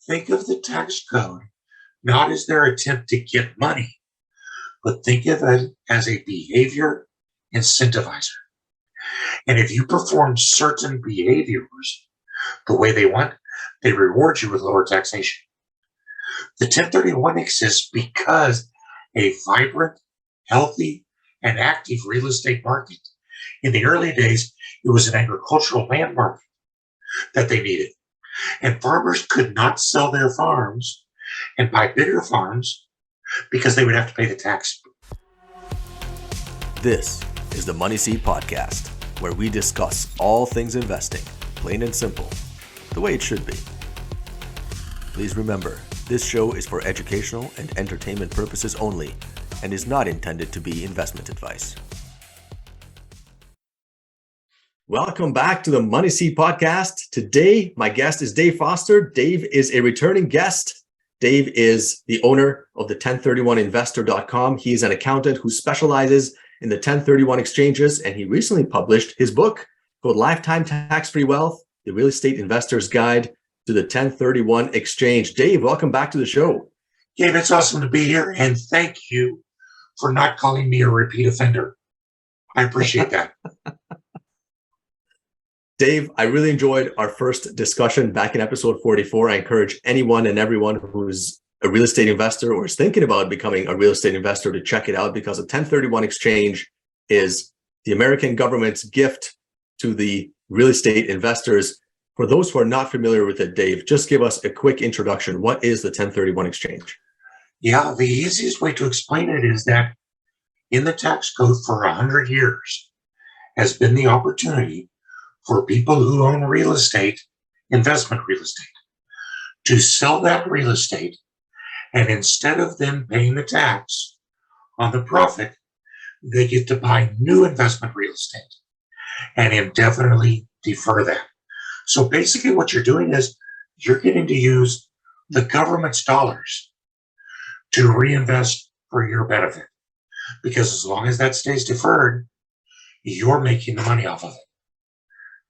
Think of the tax code not as their attempt to get money, but think of it as a behavior incentivizer. And if you perform certain behaviors the way they want, they reward you with lower taxation. The 1031 exists because a vibrant, healthy, and active real estate market. In the early days, it was an agricultural land market that they needed. And farmers could not sell their farms and buy bigger farms because they would have to pay the tax. This is the Money Seed Podcast, where we discuss all things investing, plain and simple, the way it should be. Please remember, this show is for educational and entertainment purposes only and is not intended to be investment advice. Welcome back to the Money Seed Podcast. Today, my guest is Dave Foster. Dave is a returning guest. Dave is the owner of the 1031investor.com. He is an accountant who specializes in the 1031 exchanges, and he recently published his book called Lifetime Tax-Free Wealth, The Real Estate Investor's Guide to the 1031 Exchange. Dave, welcome back to the show. Dave, it's awesome to be here, and thank you for not calling me a repeat offender. I appreciate that. Dave, I really enjoyed our first discussion back in episode 44. I encourage anyone and everyone who's a real estate investor or is thinking about becoming a real estate investor to check it out, because a 1031 exchange is the American government's gift to the real estate investors. For those who are not familiar with it, Dave, just give us a quick introduction. What is the 1031 exchange? Yeah, the easiest way to explain it is that in the tax code for 100 years has been the opportunity for people who own real estate, investment real estate, to sell that real estate, and instead of them paying the tax on the profit, they get to buy new investment real estate and indefinitely defer that. So basically what you're doing is you're getting to use the government's dollars to reinvest for your benefit, because as long as that stays deferred, you're making the money off of it.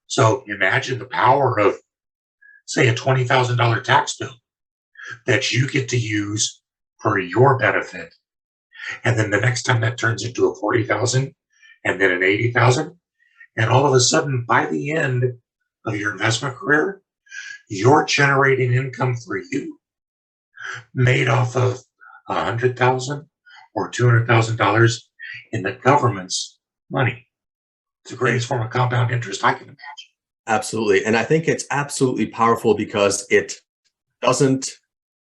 So imagine the power of, say, a $20,000 tax bill that you get to use for your benefit. And then the next time that turns into a $40,000 and then an $80,000. And all of a sudden, by the end of your investment career, you're generating income for you made off of $100,000 or $200,000 in the government's money. It's the greatest form of compound interest I can imagine. Absolutely. And I think it's absolutely powerful because it doesn't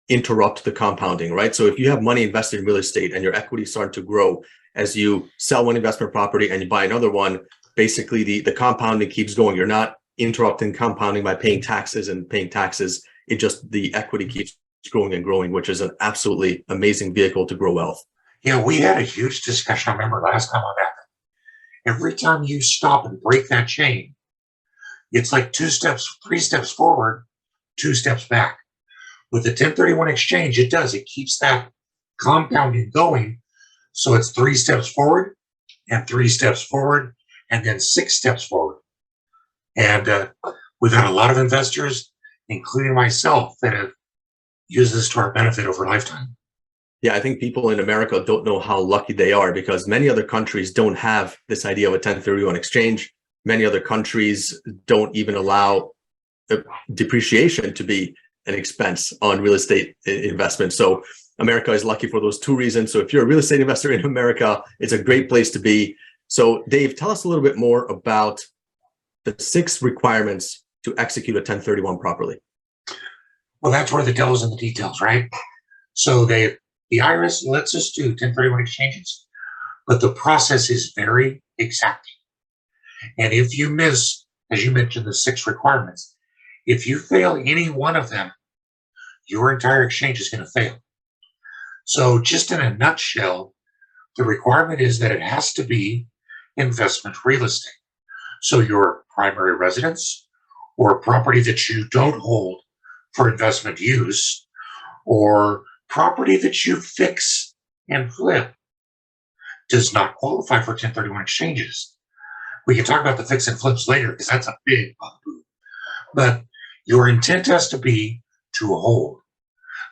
interrupt the compounding, right? So if you have money invested in real estate and your equity starting to grow as you sell one investment property and you buy another one, basically the compounding keeps going. You're not interrupting compounding by paying taxes and paying taxes. It just, the equity keeps growing and growing, which is an absolutely amazing vehicle to grow wealth. Yeah, we had a huge discussion, I remember last time on that. Every time you stop and break that chain, it's like 3 steps forward, 2 steps back. With the 1031 exchange, it does. It keeps that compounding going. So it's 3 steps forward and 3 steps forward and then 6 steps forward. And we've had a lot of investors, including myself, that have used this to our benefit over a lifetime. Yeah, I think people in America don't know how lucky they are, because many other countries don't have this idea of a 1031 exchange. Many other countries don't even allow depreciation to be an expense on real estate investment. So America is lucky for those 2 reasons. So if you're a real estate investor in America, it's a great place to be. So Dave, tell us a little bit more about the 6 requirements to execute a 1031 properly. Well, that's where the devil's in the details, right? So the IRS lets us do 1031 exchanges, but the process is very exacting. And if you miss, as you mentioned, the 6 requirements, if you fail any one of them, your entire exchange is going to fail. So just in a nutshell, the requirement is that it has to be investment real estate. So your primary residence or property that you don't hold for investment use, or property that you fix and flip, does not qualify for 1031 exchanges. We can talk about the fix and flips later because that's a big bugaboo. But your intent has to be to hold,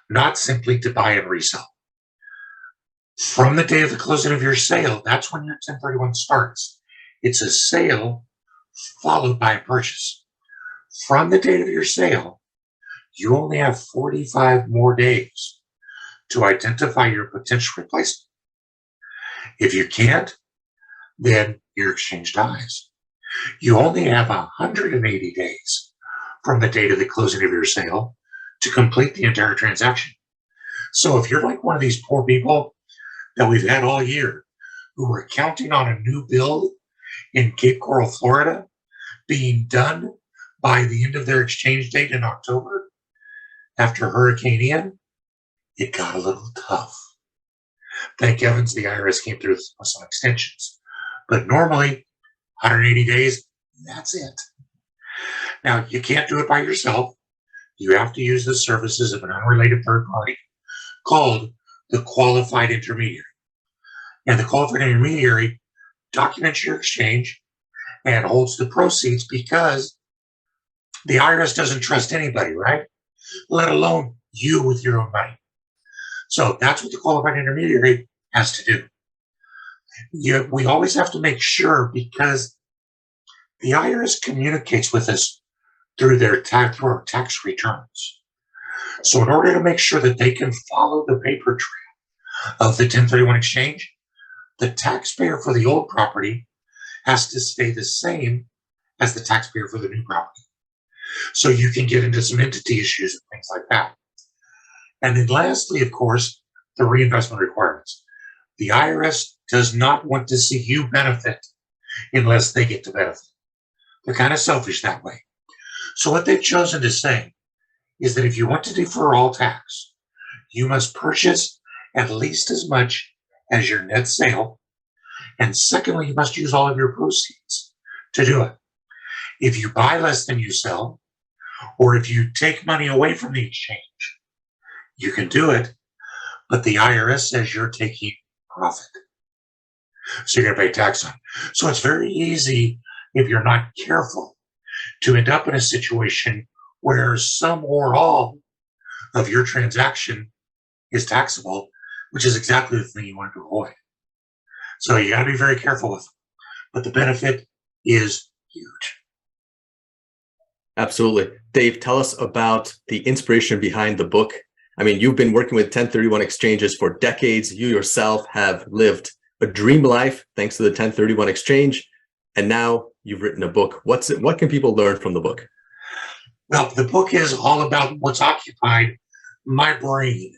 not simply to buy and resell. From the day of the closing of your sale, that's when your 1031 starts. It's a sale followed by a purchase. From the date of your sale, you only have 45 more days to identify your potential replacement. If you can't, then your exchange dies. You only have 180 days from the date of the closing of your sale to complete the entire transaction. So if you're like one of these poor people that we've had all year who were counting on a new build in Cape Coral, Florida, being done by the end of their exchange date in October after Hurricane Ian, it got a little tough. Thank heavens the IRS came through with some extensions. But normally, 180 days, that's it. Now, you can't do it by yourself. You have to use the services of an unrelated third party called the qualified intermediary. And the qualified intermediary documents your exchange and holds the proceeds because the IRS doesn't trust anybody, right? Let alone you with your own money. So that's what the qualified intermediary has to do. We always have to make sure, because the IRS communicates with us through their tax returns. So in order to make sure that they can follow the paper trail of the 1031 exchange, the taxpayer for the old property has to stay the same as the taxpayer for the new property. So you can get into some entity issues and things like that. And then lastly, of course, the reinvestment requirements. The IRS does not want to see you benefit unless they get to benefit. They're kind of selfish that way. So what they've chosen to say is that if you want to defer all tax, you must purchase at least as much as your net sale. And secondly, you must use all of your proceeds to do it. If you buy less than you sell, or if you take money away from the exchange, you can do it, but the IRS says you're taking profit. So you're going to pay tax on it. So it's very easy, if you're not careful, to end up in a situation where some or all of your transaction is taxable, which is exactly the thing you want to avoid. So you got to be very careful with it. But the benefit is huge. Absolutely. Dave, tell us about the inspiration behind the book. I mean, you've been working with 1031 exchanges for decades. You yourself have lived a dream life thanks to the 1031 exchange. And now you've written a book. What can people learn from the book? Well, the book is all about what's occupied my brain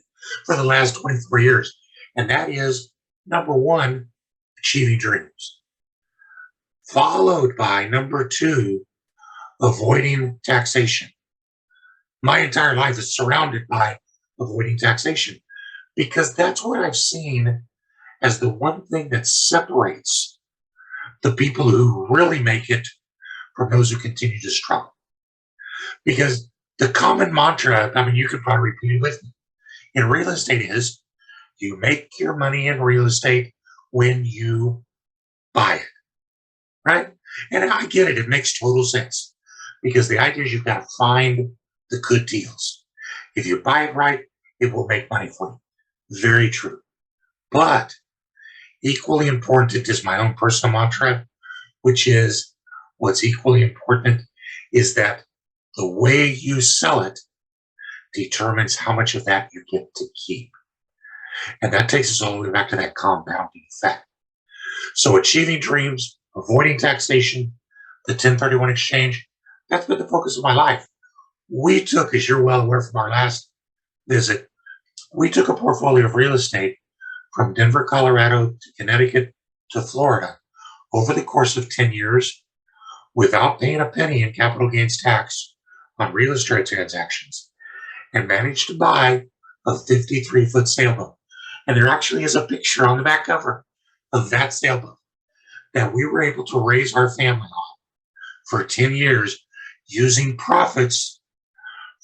for the last 24 years. And that is, number one, achieving dreams. Followed by, number two, avoiding taxation. My entire life is surrounded by avoiding taxation, because that's what I've seen as the one thing that separates the people who really make it from those who continue to struggle. Because the common mantra, I mean, you could probably repeat it with me, in real estate is, you make your money in real estate when you buy it, right? And I get it. It makes total sense, because the idea is you've got to find the good deals. If you buy it right, it will make money for you. Very true. But equally important is my own personal mantra, which is, what's equally important is that the way you sell it determines how much of that you get to keep. And that takes us all the way back to that compounding effect. So achieving dreams, avoiding taxation, the 1031 exchange, that's been the focus of my life. We took, as you're well aware from our last visit, we took a portfolio of real estate from Denver, Colorado to Connecticut to Florida over the course of 10 years without paying a penny in capital gains tax on real estate transactions, and managed to buy a 53-foot sailboat. And there actually is a picture on the back cover of that sailboat that we were able to raise our family on for 10 years using profits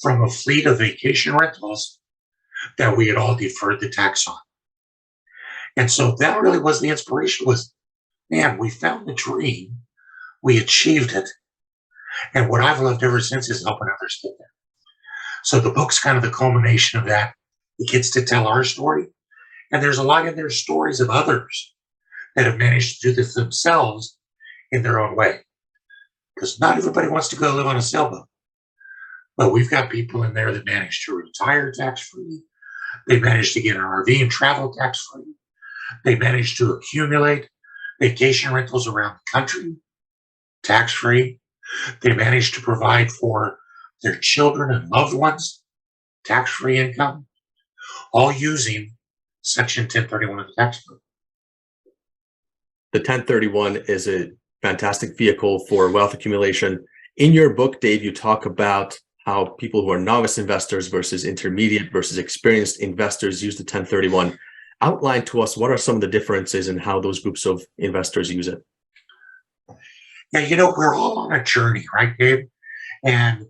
from a fleet of vacation rentals that we had all deferred the tax on. And so that really was the inspiration, was, man, we found the dream, we achieved it. And what I've loved ever since is helping others get there. So the book's kind of the culmination of that. It gets to tell our story. And there's a lot in there stories of others that have managed to do this themselves in their own way. Because not everybody wants to go live on a sailboat. But we've got people in there that managed to retire tax-free. They managed to get an RV and travel tax-free. They managed to accumulate vacation rentals around the country tax-free. They managed to provide for their children and loved ones tax-free income, all using Section 1031 of the tax code. The 1031 is a fantastic vehicle for wealth accumulation. In your book, Dave, you talk about how people who are novice investors versus intermediate versus experienced investors use the 1031. Outline to us what are some of the differences in how those groups of investors use it. Yeah, we're all on a journey, right, Dave? And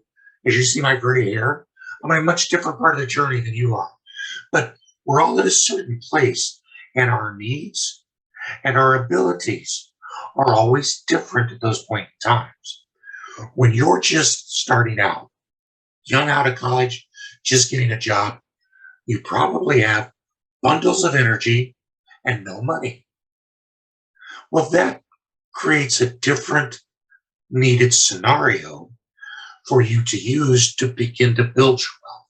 as you see my gray hair, I'm in a much different part of the journey than you are. But we're all at a certain place, and our needs and our abilities are always different at those point in times. When you're just starting out, young out of college, just getting a job, you probably have bundles of energy and no money. Well, that creates a different needed scenario for you to use to begin to build your wealth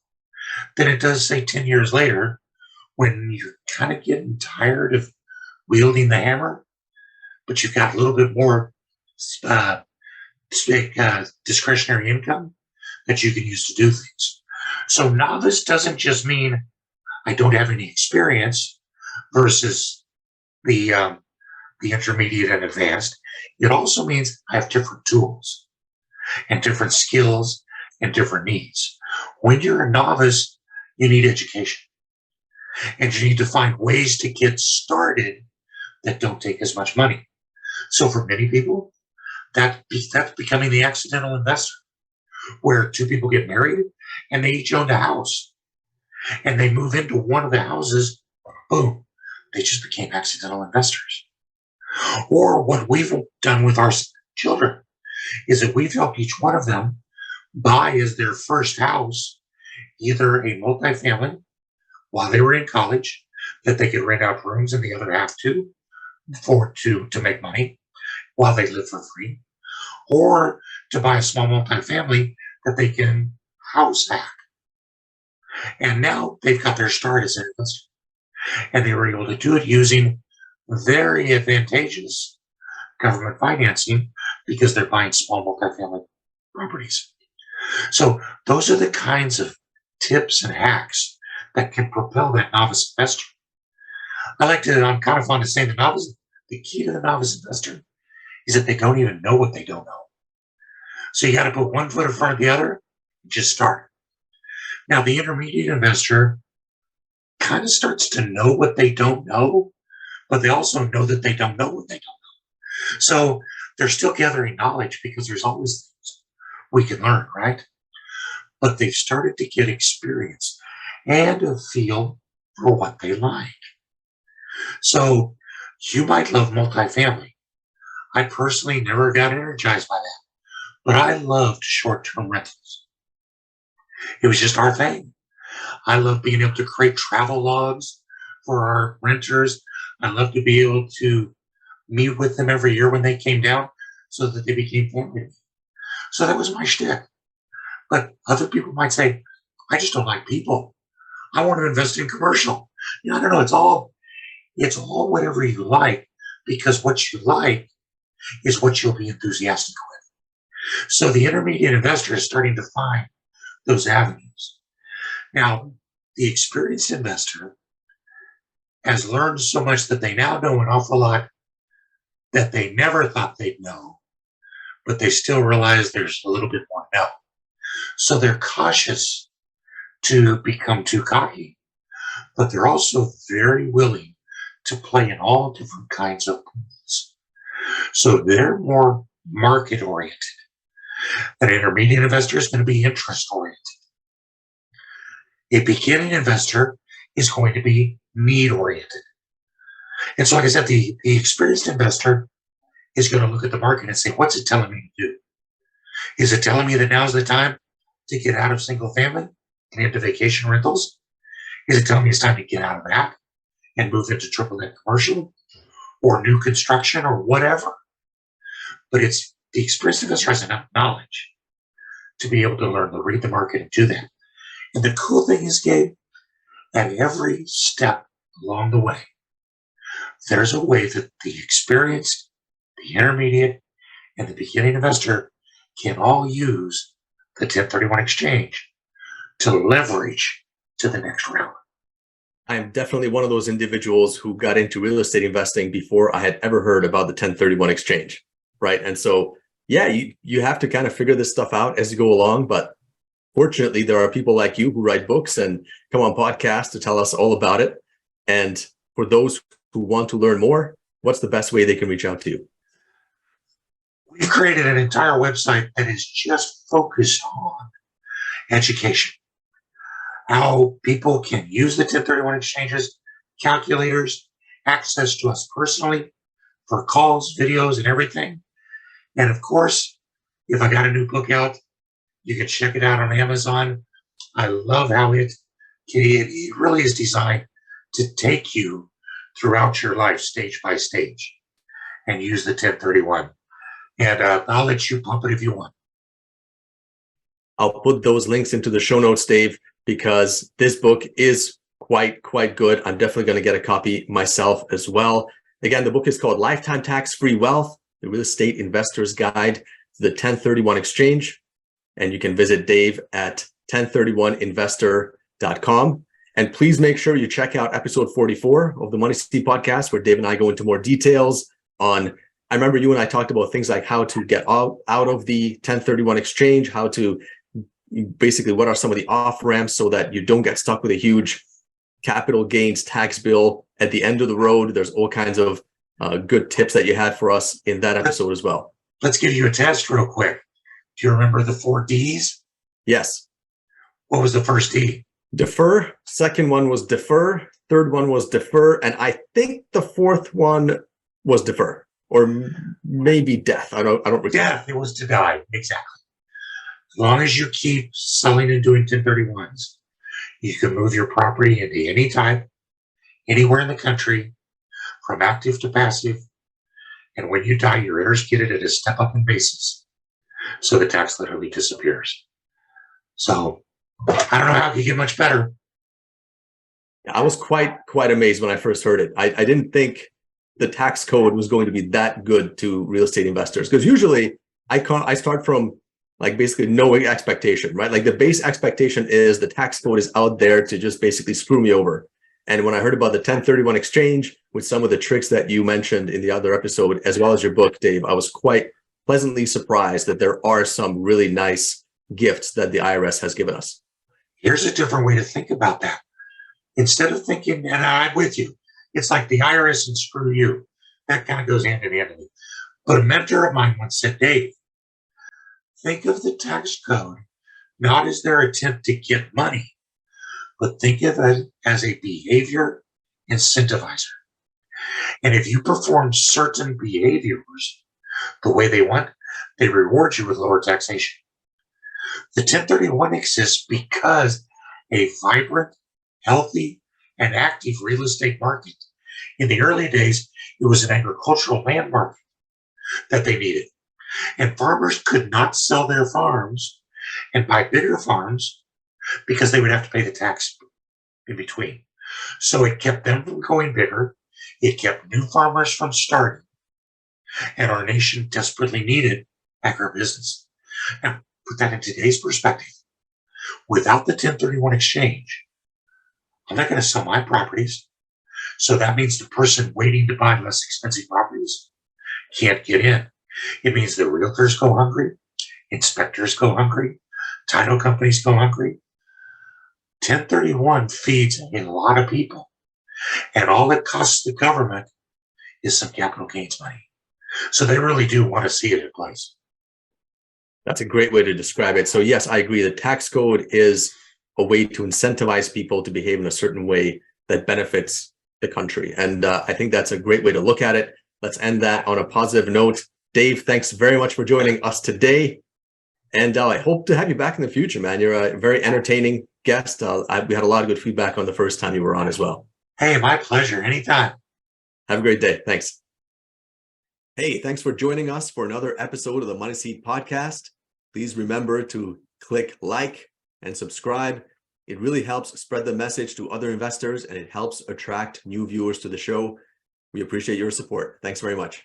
than it does, say, 10 years later when you're kind of getting tired of wielding the hammer, but you've got a little bit more discretionary income that you can use to do things. So novice doesn't just mean I don't have any experience versus the intermediate and advanced. It also means I have different tools and different skills and different needs. When you're a novice, you need education. And you need to find ways to get started that don't take as much money. So for many people, that's becoming the accidental investor, where two people get married and they each own a house. And they move into one of the houses, boom, they just became accidental investors. Or what we've done with our children is that we've helped each one of them buy as their first house either a multifamily while they were in college that they could rent out rooms and the other half to make money while they live for free, or to buy a small multifamily that they can house hack. And now they've got their start as an investor. And they were able to do it using very advantageous government financing because they're buying small multifamily properties. So those are the kinds of tips and hacks that can propel that novice investor. I'm kind of fond of saying the key to the novice investor is that they don't even know what they don't know. So you got to put one foot in front of the other and just start. Now, the intermediate investor kind of starts to know what they don't know, but they also know that they don't know what they don't know. So they're still gathering knowledge because there's always things we can learn, right? But they've started to get experience and a feel for what they like. So you might love multifamily. I personally never got energized by that, but I loved short-term rentals. It was just our thing. I love being able to create travel logs for our renters. I love to be able to meet with them every year when they came down so that they became family. So that was my shtick. But other people might say, I just don't like people. I want to invest in commercial. I don't know. It's all whatever you like, because what you like is what you'll be enthusiastic with. So the intermediate investor is starting to find those avenues. Now, the experienced investor has learned so much that they now know an awful lot that they never thought they'd know, but they still realize there's a little bit more to know. So they're cautious to become too cocky, but they're also very willing to play in all different kinds of pools. So they're more market oriented. An intermediate investor is going to be interest oriented. A beginning investor is going to be need oriented. And so, like I said, the experienced investor is going to look at the market and say, what's it telling me to do? Is it telling me that now's the time to get out of single family? and into vacation rentals? Is it telling me it's time to get out of that and move into triple net commercial or new construction or whatever? But it's the experienced investor has enough knowledge to be able to learn to read the market and do that. And the cool thing is, Gabe, at every step along the way, there's a way that the experienced, the intermediate, and the beginning investor can all use the 1031 exchange to leverage to the next round. I am definitely one of those individuals who got into real estate investing before I had ever heard about the 1031 exchange, right? And so, yeah, you have to kind of figure this stuff out as you go along. But fortunately, there are people like you who write books and come on podcasts to tell us all about it. And for those who want to learn more, what's the best way they can reach out to you? We've created an entire website that is just focused on education. How people can use the 1031 exchanges, calculators, access to us personally for calls, videos, and everything. And of course, if I got a new book out, you can check it out on Amazon. I love how it really is designed to take you throughout your life, stage by stage, and use the 1031. And I'll let you pump it if you want. I'll put those links into the show notes, Dave, because this book is quite good. I'm definitely going to get a copy myself as well. Again, the book is called Lifetime Tax-Free Wealth, the Real Estate Investor's Guide to the 1031 Exchange. And you can visit Dave at 1031investor.com. And please make sure you check out episode 44 of the Money Seed podcast, where Dave and I go into more details on, I remember you and I talked about things like how to get out of the 1031 exchange, how to basically what are some of the off ramps so that you don't get stuck with a huge capital gains tax bill at the end of the road. There's all kinds of good tips that you had for us in that episode as well. Let's give you a test real quick. Do you remember the 4 Ds? Yes. What was the first D? Defer. Second one was defer. Third one was defer. And I think the fourth one was defer, or maybe death. I don't recall. Death. It was to die. Exactly. As long as you keep selling and doing 1031s, you can move your property into any type, anywhere in the country, from active to passive. And when you die, your heirs get it at a step up in basis. So the tax literally disappears. So I don't know how it could get much better. I was quite amazed when I first heard it. I didn't think the tax code was going to be that good to real estate investors, because usually I start from like basically no expectation, right? Like the base expectation is the tax code is out there to just basically screw me over. And when I heard about the 1031 exchange with some of the tricks that you mentioned in the other episode, as well as your book, Dave, I was quite pleasantly surprised that there are some really nice gifts that the IRS has given us. Here's a different way to think about that. Instead of thinking, and I'm with you, it's like the IRS and screw you. That kind of goes hand in hand with it. But a mentor of mine once said, Dave, think of the tax code not as their attempt to get money, but think of it as a behavior incentivizer. And if you perform certain behaviors the way they want, they reward you with lower taxation. The 1031 exists because a vibrant, healthy, and active real estate market. In the early days, it was an agricultural land market that they needed. And farmers could not sell their farms and buy bigger farms because they would have to pay the tax in between. So it kept them from going bigger. It kept new farmers from starting. And our nation desperately needed agribusiness. Now, put that in today's perspective. Without the 1031 exchange, I'm not going to sell my properties. So that means the person waiting to buy less expensive properties can't get in. It means the realtors go hungry, inspectors go hungry, title companies go hungry. 1031 feeds a lot of people. And all it costs the government is some capital gains money. So they really do want to see it in place. That's a great way to describe it. So yes, I agree. The tax code is a way to incentivize people to behave in a certain way that benefits the country. And I think that's a great way to look at it. Let's end that on a positive note. Dave, thanks very much for joining us today. And I hope to have you back in the future, man. You're a very entertaining guest. We had a lot of good feedback on the first time you were on as well. Hey, my pleasure. Anytime. Have a great day. Thanks. Hey, thanks for joining us for another episode of the Money Seat podcast. Please remember to click like and subscribe. It really helps spread the message to other investors, and it helps attract new viewers to the show. We appreciate your support. Thanks very much.